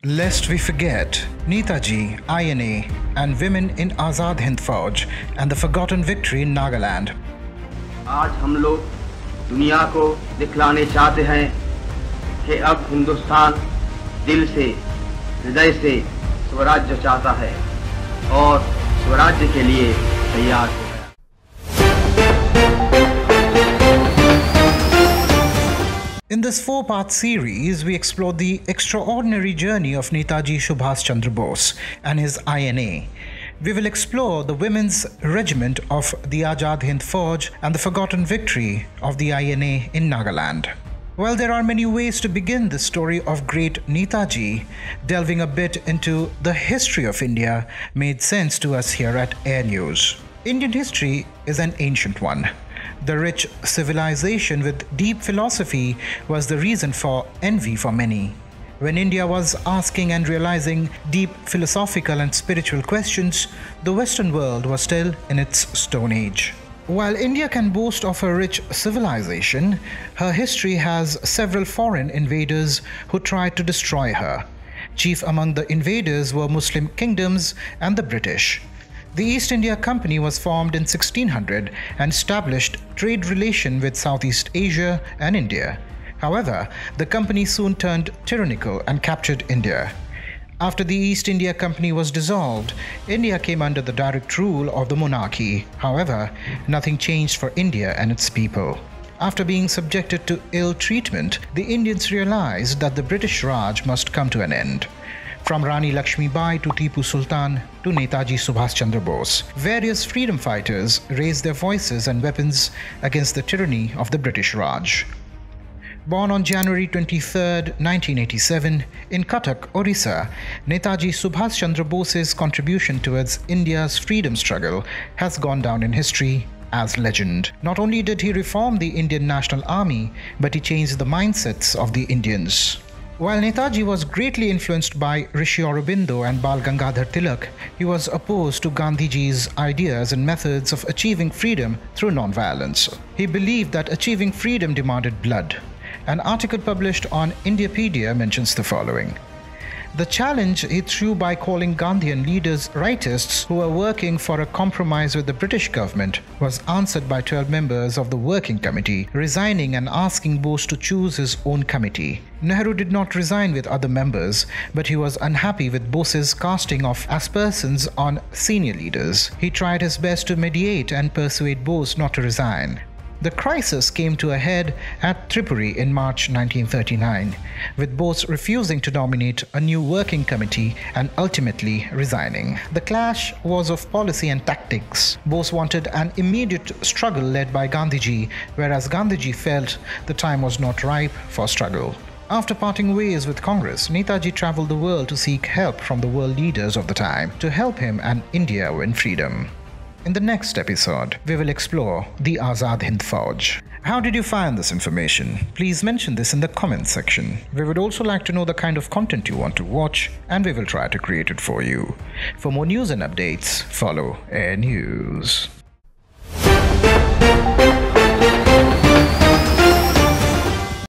Lest we forget, Netaji, INA, and women in Azad Hind Fauj and the forgotten victory in Nagaland. आज हम लोग दुनिया को दिखलाने चाहते हैं कि अब हिंदुस्तान दिल से, हृदय से स्वराज्य चाहता है और स्वराज्य के लिए तैयार है। In this four-part series, we explore the extraordinary journey of Netaji Subhash Chandra Bose and his INA. We will explore the women's regiment of the Azad Hind Fauj and the forgotten victory of the INA in Nagaland. Well, there are many ways to begin the story of great Netaji. Delving a bit into the history of India made sense to us here at Airr News. Indian history is an ancient one. The rich civilization with deep philosophy was the reason for envy for many. When India was asking and realizing deep philosophical and spiritual questions, the Western world was still in its Stone Age. While India can boast of a rich civilization, her history has several foreign invaders who tried to destroy her. Chief among the invaders were Muslim kingdoms and the British. The East India Company was formed in 1600 and established trade relation with Southeast Asia and India. However, the company soon turned tyrannical and captured India. After the East India Company was dissolved, India came under the direct rule of the monarchy. However, nothing changed for India and its people. After being subjected to ill treatment, the Indians realized that the British Raj must come to an end. From Rani Lakshmi Bai to Tipu Sultan to Netaji Subhash Chandra Bose, various freedom fighters raised their voices and weapons against the tyranny of the British Raj. Born on January 23, 1987, in Cuttack, Orissa, Netaji Subhash Chandra Bose's contribution towards India's freedom struggle has gone down in history as legend. Not only did he reform the Indian National Army, but he changed the mindsets of the Indians. While Netaji was greatly influenced by Rishi Aurobindo and Bal Gangadhar Tilak, he was opposed to Gandhiji's ideas and methods of achieving freedom through non-violence. He believed that achieving freedom demanded blood. An article published on Indiapedia mentions the following. The challenge he threw by calling Gandhian leaders rightists who were working for a compromise with the British government was answered by 12 members of the working committee, resigning and asking Bose to choose his own committee. Nehru did not resign with other members, but he was unhappy with Bose's casting of aspersons on senior leaders. He tried his best to mediate and persuade Bose not to resign. The crisis came to a head at Tripuri in March 1939, with Bose refusing to nominate a new working committee and ultimately resigning. The clash was of policy and tactics. Bose wanted an immediate struggle led by Gandhiji, whereas Gandhiji felt the time was not ripe for struggle. After parting ways with Congress, Netaji traveled the world to seek help from the world leaders of the time to help him and India win freedom. In the next episode, we will explore the Azad Hind Fauj. How did you find this information? Please mention this in the comments section. We would also like to know the kind of content you want to watch, and we will try to create it for you. For more news and updates, follow Airr News.